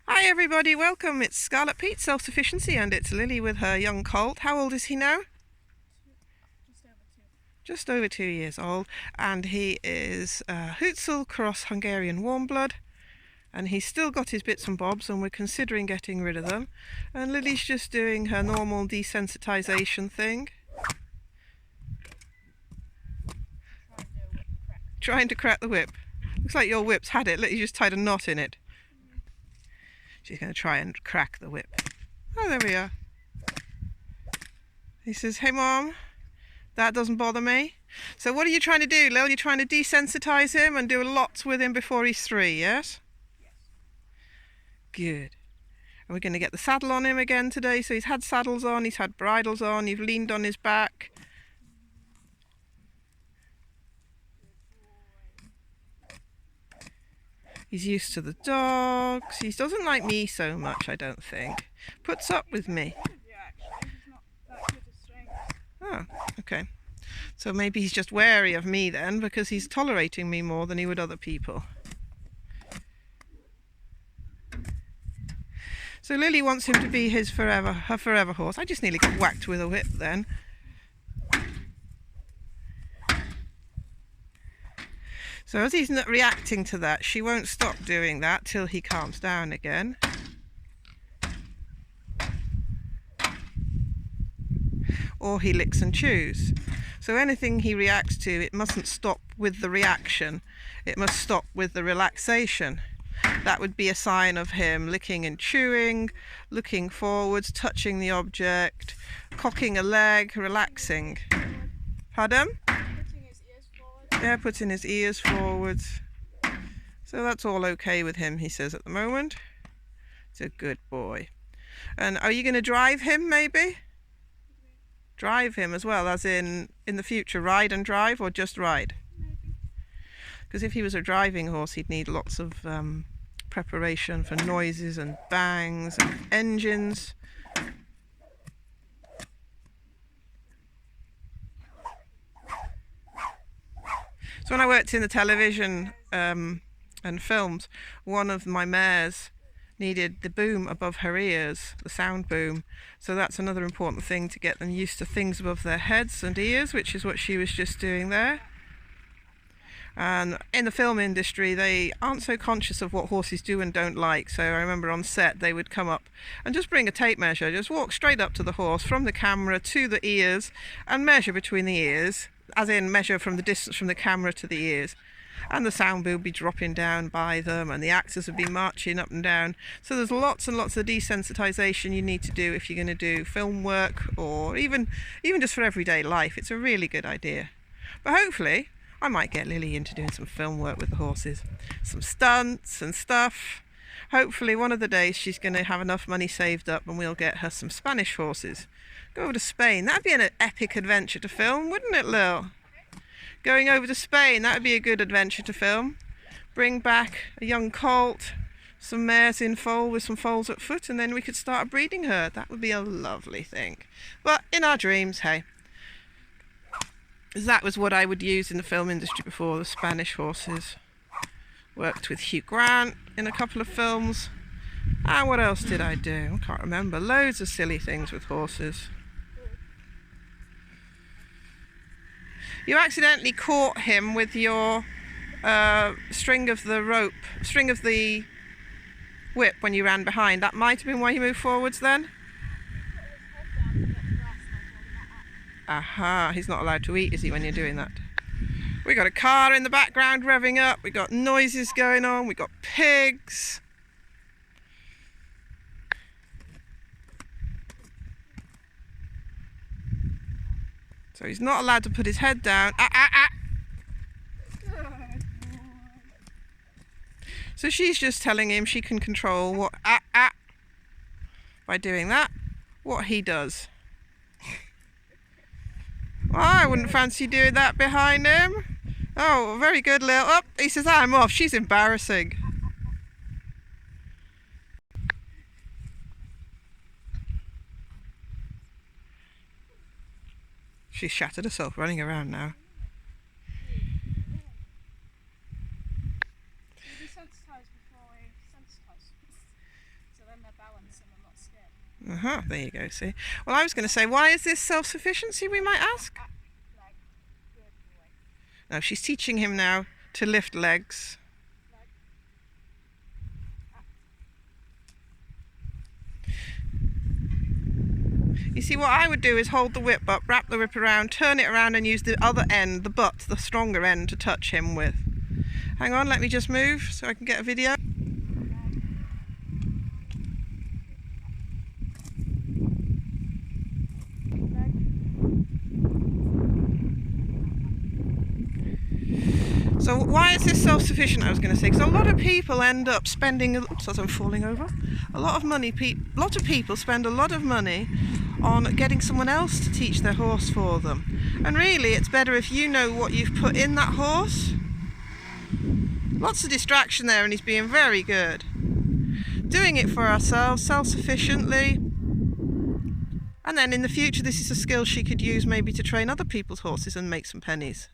Hi everybody, welcome. It's Scarlet Pete, Self-Sufficiency, and it's Lily with her young Colt. How old is he now? Just over 2 years old, and he is Hucul cross Hungarian warm blood, and he's still got his bits and bobs, and we're considering getting rid of them. And Lily's just doing her normal desensitization thing. Trying to crack the whip. Looks like your whip's had it. Look, you just tied a knot in it. She's going to try and crack the whip. Oh, there we are. He says, "Hey Mom, that doesn't bother me." So what are you trying to do, Lil? You're trying to desensitize him and do lots with him before he's 3, yes? Yes. Good. And we're going to get the saddle on him again today. So he's had saddles on, he's had bridles on, you've leaned on his back. He's used to the dogs. He doesn't like me so much, I don't think. Puts up with me. Oh, okay. So maybe he's just wary of me then, because he's tolerating me more than he would other people. So Lily wants him to be her forever horse. I just nearly got whacked with a whip then. So as he's not reacting to that, she won't stop doing that till he calms down again. Or he licks and chews. So anything he reacts to, it mustn't stop with the reaction. It must stop with the relaxation. That would be a sign of him licking and chewing, looking forwards, touching the object, cocking a leg, relaxing. Pardon? Yeah, putting his ears forwards. So that's all okay with him, he says at the moment. He's a good boy. And are you going to drive him maybe? Drive him as well, as in the future, ride and drive, or just ride? Because if he was a driving horse, he'd need lots of preparation for noises and bangs and engines. So when I worked in the television and films, one of my mares needed the boom above her ears, the sound boom. So that's another important thing, to get them used to things above their heads and ears, which is what she was just doing there. And in the film industry, they aren't so conscious of what horses do and don't like. So I remember on set, they would come up and just bring a tape measure, just walk straight up to the horse from the camera to the ears and measure between the ears, as in measure from the distance from the camera to the ears. And the sound boom would be dropping down by them, and the actors would be marching up and down. So there's lots and lots of desensitization you need to do if you're going to do film work, or even just for everyday life. It's a really good idea. But hopefully I might get Lily into doing some film work with the horses, some stunts and stuff. Hopefully one of the days she's going to have enough money saved up and we'll get her some Spanish horses. Go over to Spain. That'd be an epic adventure to film, wouldn't it, Lil? Going over to Spain, that would be a good adventure to film. Bring back a young colt, some mares in foal with some foals at foot, and then we could start a breeding herd. That would be a lovely thing. But in our dreams, hey. That was what I would use in the film industry before, the Spanish horses. Worked with Hugh Grant in a couple of films. And what else did I do? I can't remember. Loads of silly things with horses. You accidentally caught him with your string of the whip when you ran behind. That might have been why you moved forwards then? Aha, he's not allowed to eat, is he, when you're doing that? We got a car in the background revving up, we got noises going on, we got pigs. So he's not allowed to put his head down. So she's just telling him she can control what by doing that, what he does. Well, I wouldn't fancy doing that behind him. Oh, very good, Lil. Oh, he says, I'm off. She's embarrassing. She's shattered herself running around now. There you go, see. Well, I was going to say, why is this self-sufficiency, we might ask? No, she's teaching him now to lift legs. You see, what I would do is hold the whip up, wrap the whip around, turn it around and use the other end, the butt, the stronger end, to touch him with. Hang on, let me just move so I can get a video. So why is this self-sufficient, I was going to say? Because a lot of people end up spending, oops, as I'm falling over, a lot of money, lot of people spend a lot of money on getting someone else to teach their horse for them. And really, it's better if you know what you've put in that horse. Lots of distraction there, and he's being very good. Doing it for ourselves, self-sufficiently. And then in the future, this is a skill she could use maybe to train other people's horses and make some pennies.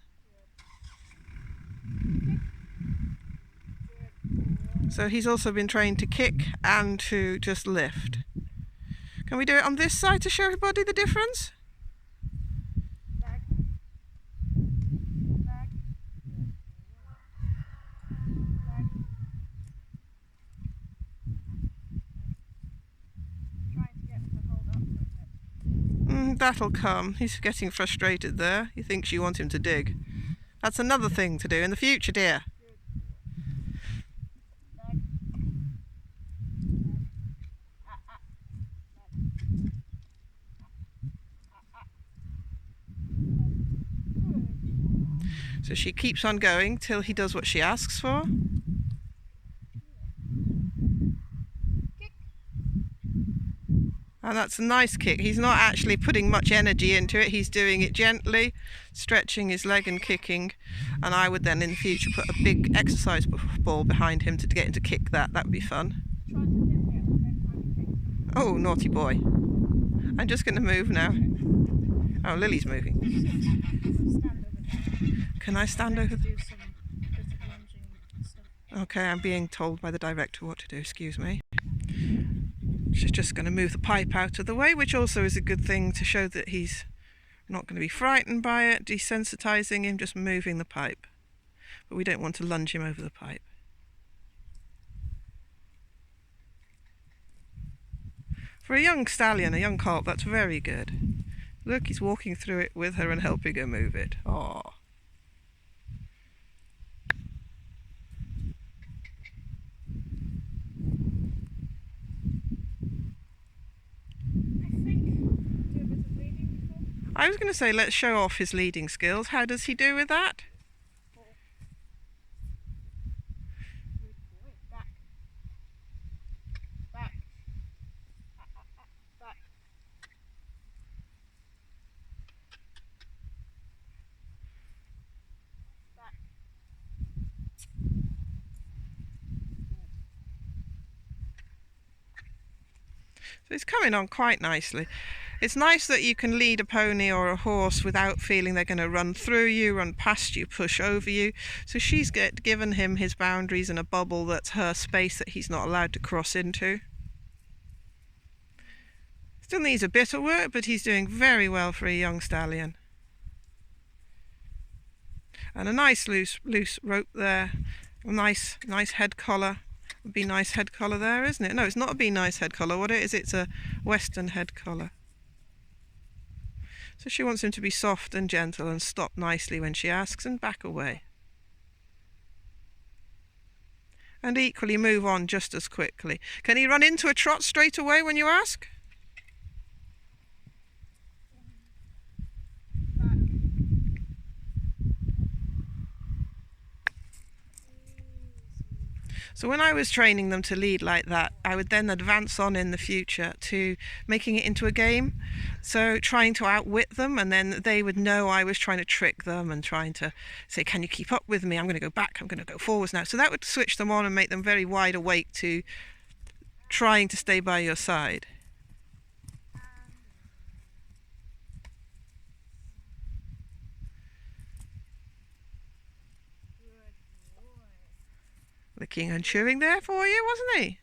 So he's also been trained to kick and to just lift. Can we do it on this side to show everybody the difference? That'll come. He's getting frustrated there. He thinks you want him to dig. That's another thing to do in the future, dear. So she keeps on going till he does what she asks for. And that's a nice kick. He's not actually putting much energy into it. He's doing it gently, stretching his leg and kicking. And I would then in the future put a big exercise ball behind him to get him to kick that. That would be fun. Oh, naughty boy. I'm just going to move now. Oh, Lily's moving. Can I stand over there? Okay, I'm being told by the director what to do, excuse me. She's just going to move the pipe out of the way, which also is a good thing to show that he's not going to be frightened by it, desensitizing him, just moving the pipe. But we don't want to lunge him over the pipe. For a young stallion, a young colt, that's very good. Look, he's walking through it with her and helping her move it. Aww. I was going to say, let's show off his leading skills. How does he do with that? So it's coming on quite nicely. It's nice that you can lead a pony or a horse without feeling they're going to run through you, run past you, push over you. So she's given him his boundaries and a bubble that's her space that he's not allowed to cross into. Still needs a bit of work, but he's doing very well for a young stallion. And a nice loose rope there. A nice head collar. Would be nice head collar there, isn't it? No, it's not a be nice head collar. What it is, it's a Western head collar. So she wants him to be soft and gentle and stop nicely when she asks and back away. And equally move on just as quickly. Can he run into a trot straight away when you ask? So when I was training them to lead like that, I would then advance on in the future to making it into a game. So trying to outwit them, and then they would know I was trying to trick them and trying to say, can you keep up with me? I'm going to go back, I'm going to go forwards now. So that would switch them on and make them very wide awake to trying to stay by your side. Licking and chewing there for you, wasn't he?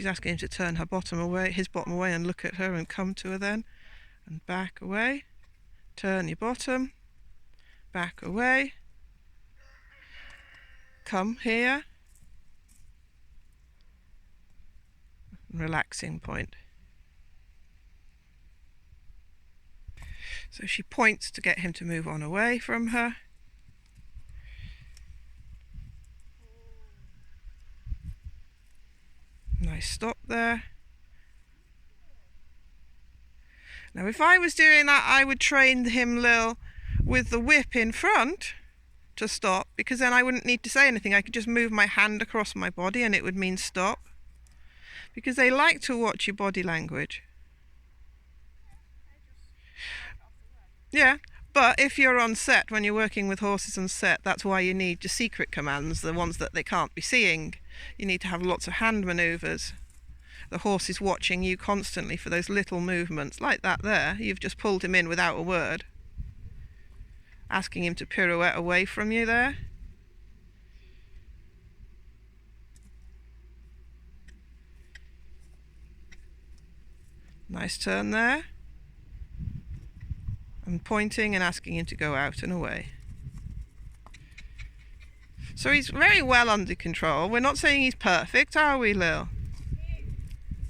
she's asking him to turn her bottom away, his bottom away, and look at her and come to her then. And back away. Turn your bottom. Back away. Come here. Relaxing point. So she points to get him to move on away from her. Nice stop there. Now if I was doing that, I would train him, Lil, with the whip in front to stop, because then I wouldn't need to say anything. I could just move my hand across my body and it would mean stop. Because they like to watch your body language. Yeah, but if you're on set, when you're working with horses on set, that's why you need your secret commands, the ones that they can't be seeing. You need to have lots of hand manoeuvres. The horse is watching you constantly for those little movements, like that there. You've just pulled him in without a word. Asking him to pirouette away from you there. Nice turn there. And pointing and asking him to go out and away. So he's very well under control. We're not saying he's perfect, are we, Lil? He's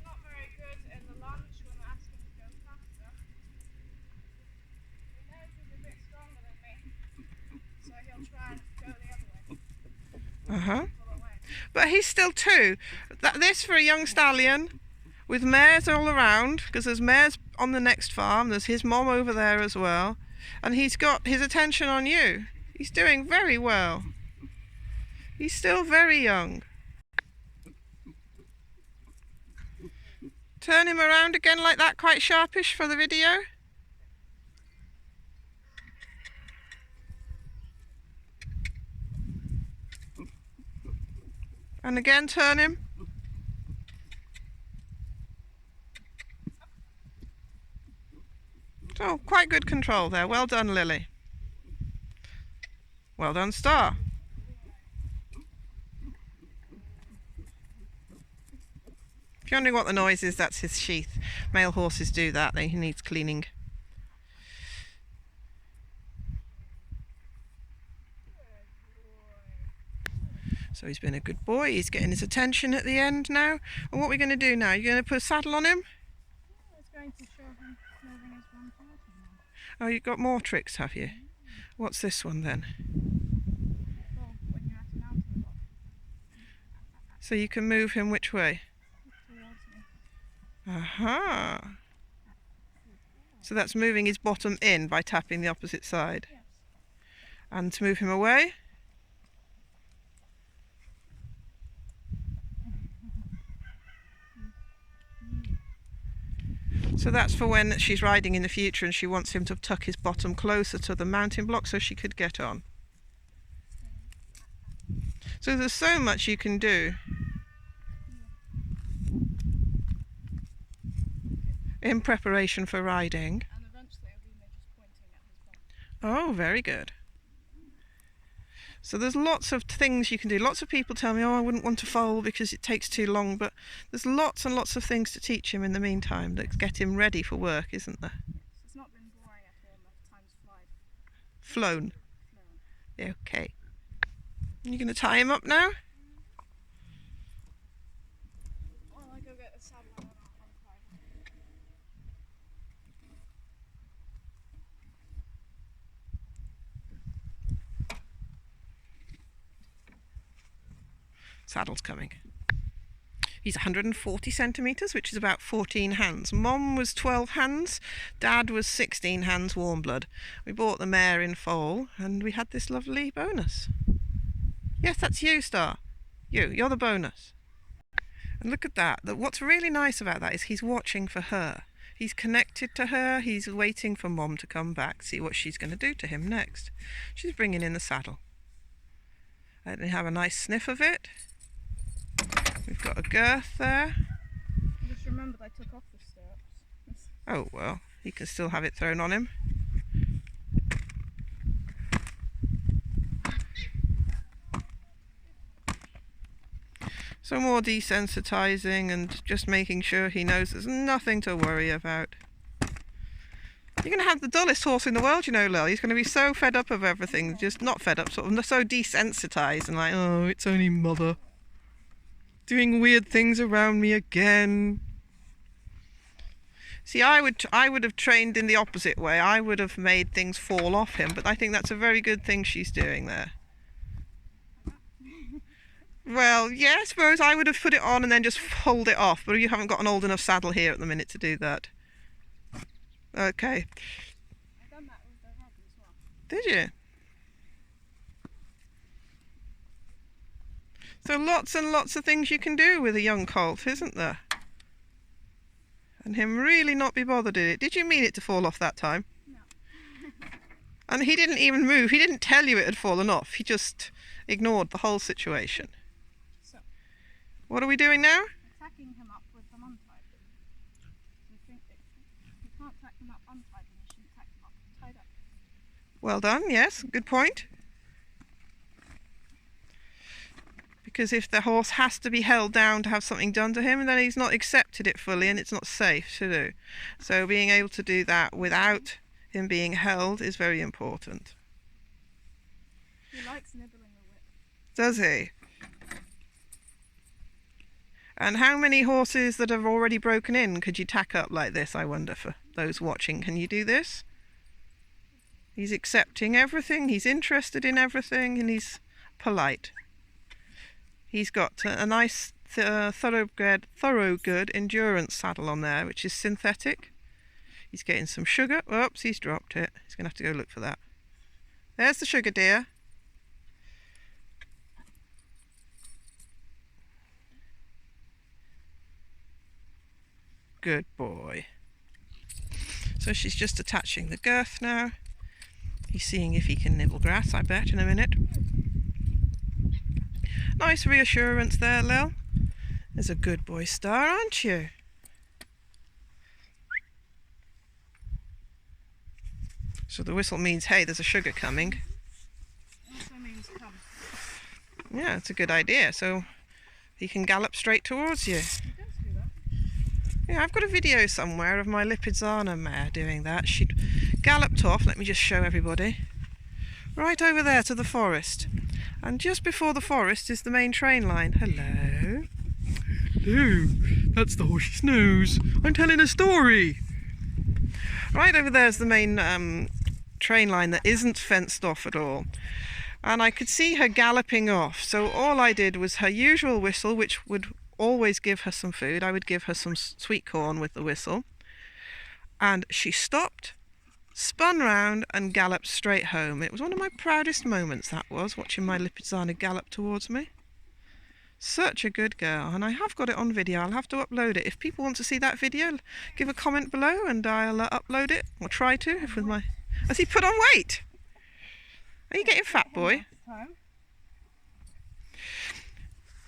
not very good in the lunge when I ask him to go faster. He knows he's a bit stronger than me, so he'll try and go the other way. But he's still 2. This for a young stallion with mares all around, because there's mares on the next farm, there's his mom over there as well, and he's got his attention on you. He's doing very well. He's still very young. Turn him around again like that, quite sharpish for the video. And again, turn him. So, quite good control there. Well done, Lily. Well done, Star. If you're wondering what the noise is, that's his sheath. Male horses do that. He needs cleaning. So he's been a good boy. He's getting his attention at the end now. And what are we going to do now? You're going to put a saddle on him? I was going to show him moving his 130 now. Oh, you've got more tricks, have you? What's this one then? Well, when you're at a mountain block. So you can move him which way? Towards me. Aha. So that's moving his bottom in by tapping the opposite side. Yes. And to move him away? So that's for when she's riding in the future and she wants him to tuck his bottom closer to the mounting block so she could get on. So there's so much you can do in preparation for riding. And eventually it'll be me just pointing at his bottom. Oh, very good. So there's lots of things you can do. Lots of people tell me, oh, I wouldn't want to foal because it takes too long, but there's lots and lots of things to teach him in the meantime that get him ready for work, isn't there? It's not been boring at all, enough time's flied. Flown. No. Okay. You going to tie him up now? Well, I go get a saddle and then I'll untie him. Saddle's coming. He's 140 centimetres, which is about 14 hands. Mom was 12 hands, Dad was 16 hands warm blood. We bought the mare in foal and we had this lovely bonus. Yes, that's you, Star. You're the bonus. And look at that. What's really nice about that is he's watching for her. He's connected to her. He's waiting for Mom to come back, see what she's going to do to him next. She's bringing in the saddle. Let me have a nice sniff of it. We've got a girth there. I just remembered I took off the stirrups. Oh, well, he can still have it thrown on him. So So more desensitizing and just making sure he knows there's nothing to worry about. You're going to have the dullest horse in the world, you know, Lil. He's going to be so fed up of everything, just not fed up, sort of so desensitized and like, oh, it's only mother. Doing weird things around me again. See, I would have trained in the opposite way. I would have made things fall off him, but I think that's a very good thing she's doing there. Well, yeah, I suppose I would have put it on and then just pulled it off, but you haven't got an old enough saddle here at the minute to do that. Okay. I've done that with the rug as well. Did you? So lots and lots of things you can do with a young colt, isn't there? And him really not be bothered in it. Did you mean it to fall off that time? No. And he didn't even move. He didn't tell you it had fallen off. He just ignored the whole situation. So, What are we doing now? attacking him up with them untied. We think that you can't tack them up untied, and you shouldn't tack them up tied up. Well done, yes, good point. Because if the horse has to be held down to have something done to him, then he's not accepted it fully and it's not safe to do. So being able to do that without him being held is very important. He likes nibbling the whip. Does he? And how many horses that have already broken in could you tack up like this, I wonder, for those watching? Can you do this? He's accepting everything, he's interested in everything, and he's polite. He's got a nice thoroughgood endurance saddle on there, which is synthetic. He's getting some sugar. Oops, he's dropped it. He's going to have to go look for that. There's the sugar, dear. Good boy. So she's just attaching the girth now. He's seeing if he can nibble grass, I bet, in a minute. Nice reassurance there, Lil. There's a good boy star, aren't you? So the whistle means, hey, there's a sugar coming. Also means come. Yeah, it's a good idea. So he can gallop straight towards you. He does do that. Yeah, I've got a video somewhere of my Lipizzaner mare doing that. She galloped off, let me just show everybody, right over there to the forest. And just before the forest is the main train line. Hello. Hello. That's the horse's nose. I'm telling a story. Right over there is the main train line that isn't fenced off at all. And I could see her galloping off. So all I did was her usual whistle, which would always give her some food. I would give her some sweet corn with the whistle. And she stopped, spun round and galloped straight home. It was one of my proudest moments, that was, watching my Lipizzaner gallop towards me. Such a good girl, and I have got it on video. I'll have to upload it. If people want to see that video, give a comment below and I'll upload it, or try to, if with my... Has he put on weight? Are you getting fat, boy?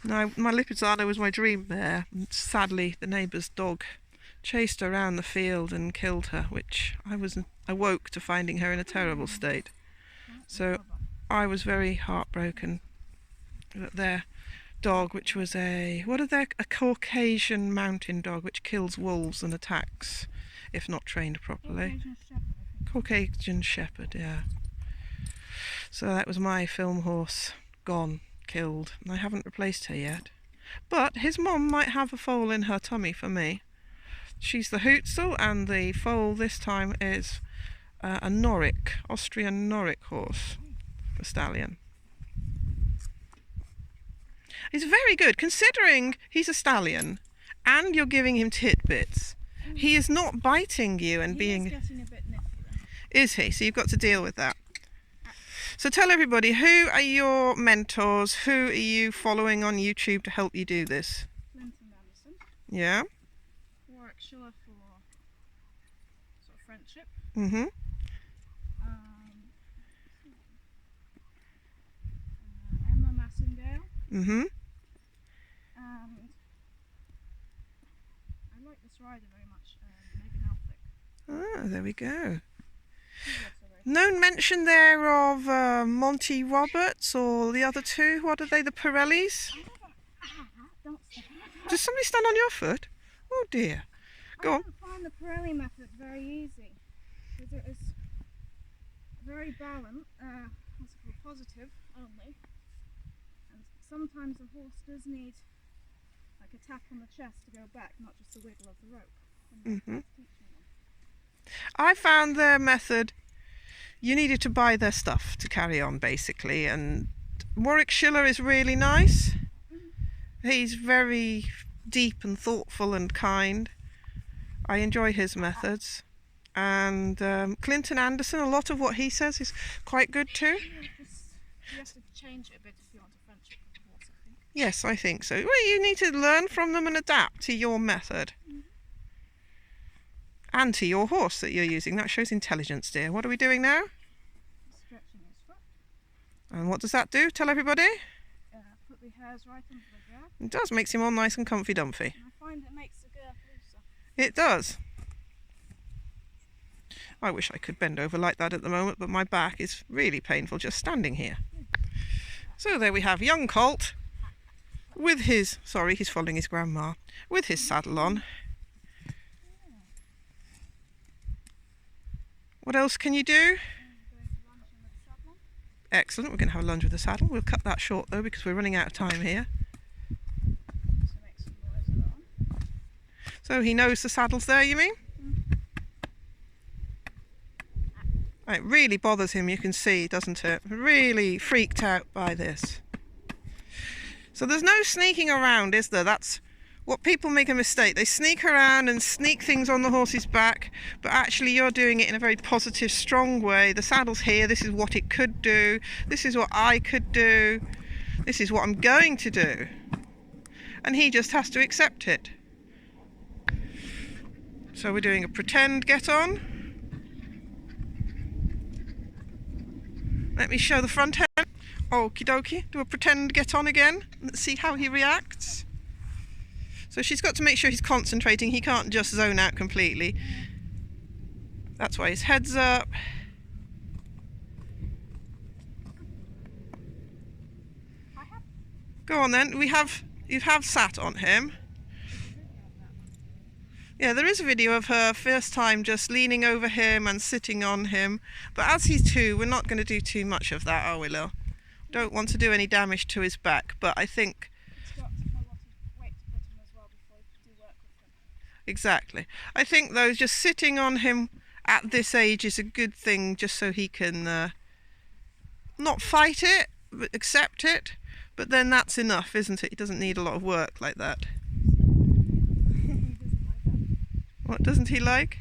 No, my Lipizzaner was my dream mare. Sadly, the neighbour's dog chased her around the field and killed her, which I awoke to finding her in a terrible state. So I was very heartbroken that their dog, which was a Caucasian mountain dog, which kills wolves and attacks if not trained properly. Caucasian shepherd, yeah. So that was my film horse, gone, killed, and I haven't replaced her yet. But his mom might have a foal in her tummy for me. She's the Hucul, and the foal this time is a Noric, Austrian Noric horse, a stallion. He's very good, considering he's a stallion, and you're giving him tidbits. He is not biting you and being... He is getting a bit nippy though. Is he? So you've got to deal with that. So tell everybody, who are your mentors? Who are you following on YouTube to help you do this? Clinton Anderson. Yeah? Warwick Shore for sort of friendship. Mm-hmm. Emma Massingale. Mm-hmm. And I like this rider very much, Megan Alflick. Ah, there we go. She's also very No mention there of Monty Roberts or the other two. What are they, the Pirellis? Don't Does somebody stand on your foot? Oh dear. Go I on. didn't find the Pirelli method very easy because it was very balanced, what's it called, positive only. And sometimes a horse does need like a tap on the chest to go back, not just a wiggle of the rope. I found their method, you needed to buy their stuff to carry on basically, and Warwickshire is really nice. He's very deep and thoughtful and kind. I enjoy his methods. And Clinton Anderson, a lot of what he says is quite good too. You have to change it a bit if you want a friendship with the horse, I think. Yes, I think so. Well, you need to learn from them and adapt to your method. And to your horse that you're using. That shows intelligence, dear. What are we doing now? Stretching his foot. And what does that do? Tell everybody. Put the hairs right under the girth. It does, makes him all nice and comfy dumpy. And I find it makes the girth looser. It does. I wish I could bend over like that at the moment, but my back is really painful just standing here. So there we have young Colt with his, sorry, he's following his grandma, with his saddle on. What else can you do? Excellent, we're going to have a lunge with the saddle. We'll cut that short though because we're running out of time here. So he knows the saddle's there, you mean? It really bothers him, you can see, doesn't it? Really freaked out by this. So there's no sneaking around, is there? That's what people make a mistake. They sneak around and sneak things on the horse's back, but actually you're doing it in a very positive, strong way. The saddle's here, this is what it could do, this is what I could do, this is what I'm going to do. And he just has to accept it. So we're doing a pretend get on. Let me show the front end. Okie dokie. Do a pretend get on again. Let's see how he reacts. So she's got to make sure he's concentrating. He can't just zone out completely. That's why his head's up. Go on then. You have sat on him. Yeah, there is a video of her first time just leaning over him and sitting on him. But as he's 2, we're not going to do too much of that, are we, Lil? Don't want to do any damage to his back, but I think... It's got a lot of weight to put him as well before you do work with him. Exactly. I think, though, just sitting on him at this age is a good thing, just so he can not fight it, but accept it. But then that's enough, isn't it? He doesn't need a lot of work like that. What doesn't he like?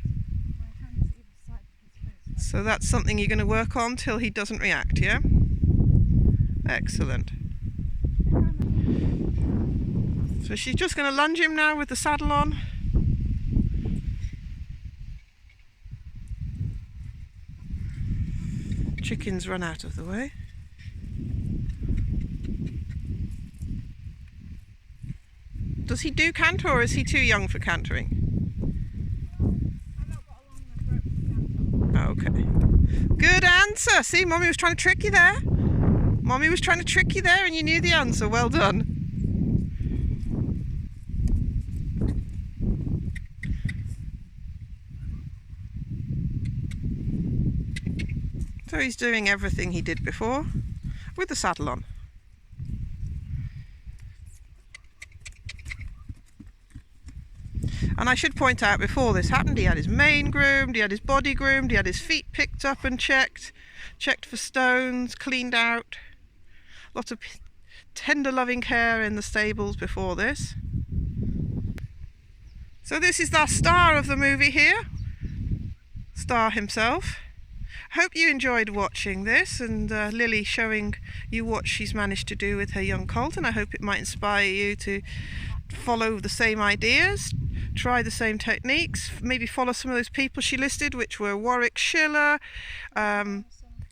So that's something you're going to work on till he doesn't react, yeah? Excellent. So she's just going to lunge him now with the saddle on. Chickens run out of the way. Does he do canter or is he too young for cantering? Okay. Good answer. See, Mommy was trying to trick you there. Mommy was trying to trick you there and you knew the answer. Well done. So he's doing everything he did before with the saddle on. And I should point out, before this happened, he had his mane groomed, he had his body groomed, he had his feet picked up and checked for stones, cleaned out. Lots of tender loving care in the stables before this. So this is the star of the movie here, Star himself. Hope you enjoyed watching this and Lily showing you what she's managed to do with her young colt, and I hope it might inspire you to follow the same ideas, try the same techniques, maybe follow some of those people she listed, which were Warwickshire,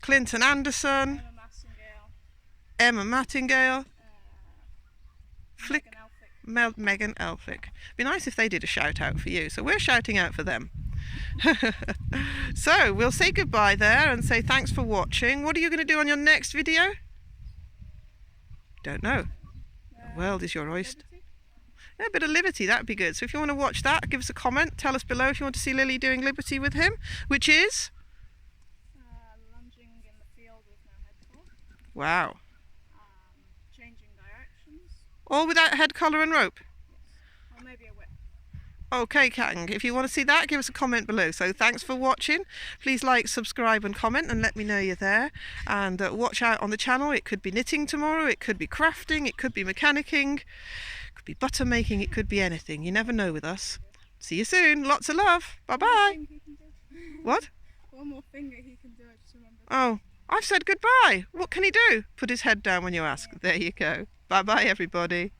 Clinton Anderson, Emma Mattingale, Megan Elphick. Be nice if they did a shout out for you, so we're shouting out for them. So we'll say goodbye there and say thanks for watching. What are you going to do on your next video? Don't know. The world is your oyster. A bit of liberty, that'd be good. So if you want to watch that, give us a comment. Tell us below if you want to see Lily doing liberty with him, which is lunging in the field with no head collar. Wow. Changing directions. All without head collar and rope. Yes. Or maybe a whip. Okay, Kang, if you want to see that, give us a comment below. So thanks for watching. Please like, subscribe and comment and let me know you're there. And watch out on the channel. It could be knitting tomorrow, it could be crafting, it could be mechanicking, it could be butter making, it could be anything. You never know with us. See you soon. Lots of love. Bye-bye. What? One more finger he can do, I just remembered. Oh, I've said goodbye. What can he do? Put his head down when you ask. There you go. Bye-bye, everybody.